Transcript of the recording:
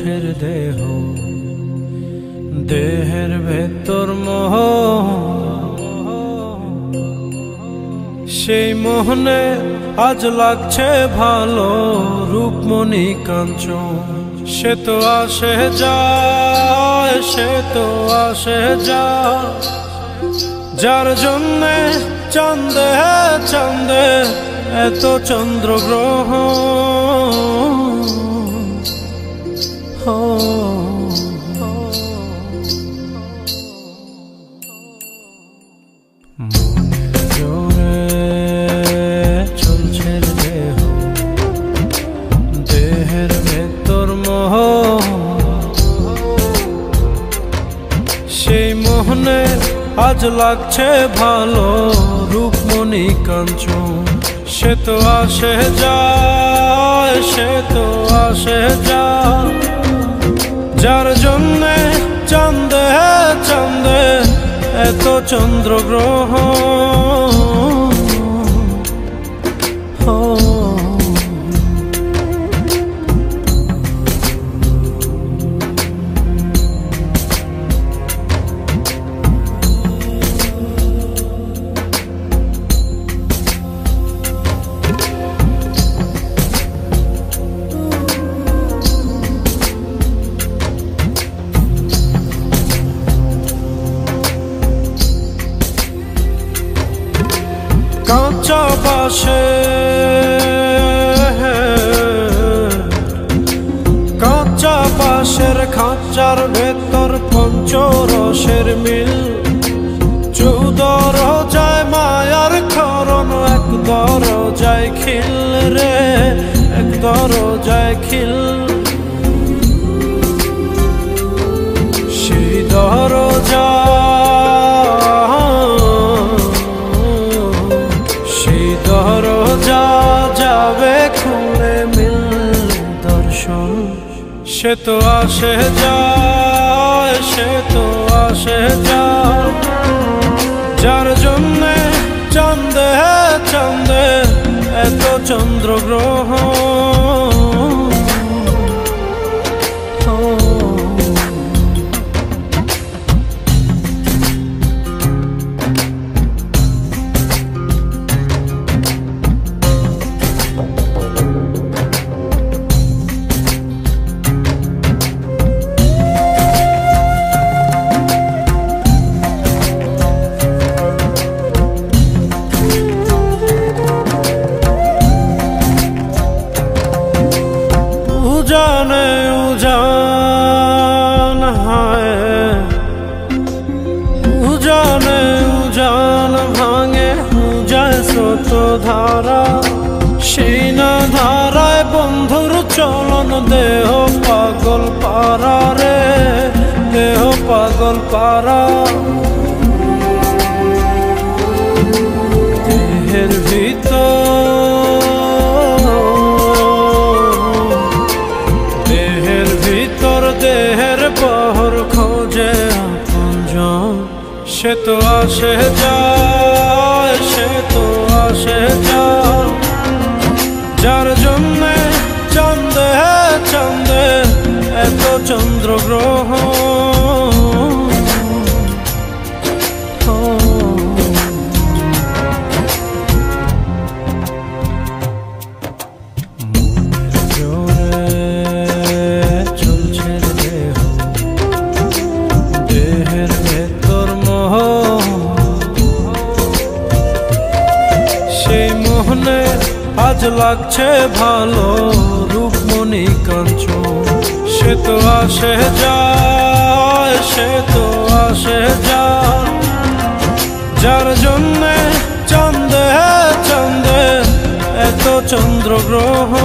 চলছের দেহ, দেহের ভেতর মোহ, সেই মোহনে আজ লাগছে ভালো রূপমণি কাঞ্চন। সে তো আসে যায়, সে তো আসে যায়, যার জন্যে চাঁদে চাঁদে এত চন্দ্রগ্রহণ। মনের জোরে চলছে দেহ, দেহের ভেতর মোহ, সেই মোহনে আজ লাগছে ভালো রূপমণি কাঞ্চন। সে তো আসে যায়, সে তো আসে যায়, যার জন্যে চাঁদে চাঁদে এত চন্দ্রগ্রহণ। কাঁচা বাসে কাঁচা বাসের খাঁচার ভেতর পঞ্চরসের মিল, 14 রোজায় মায়ার খরণ, এক দরজায় খিল রে, এক দরজায় খিল। সেই দরজা দরজা যাবে খুলে মিললে দর্শন। সে তো আসে যায়, সে তো আসে যায়, যার জন্যে চাঁদে চাঁদে এত চন্দ্রগ্রহণ। উজানে উজান হায়, উজানে উজান ভাঙে উজায় স্রোত ধারা, সেই না ধারায় বন্ধুর চলন, দেহ পাগল পারা রে, দেহ পাগল পারা। দেহের ভিতর দেহের বহর খোঁজে আপনজন। সে তো আসে যায়, সে তো আসে যায়, যার জন্যে চাঁদে চাঁদে এত চন্দ্রগ্রহণ। আজ লাগছে ভালো রূপমণি কাঞ্চন। সে তো আসে যায়, সে তো আসে যায়, যার জন্যে চাঁদে চাঁদে এত চন্দ্রগ্রহণ।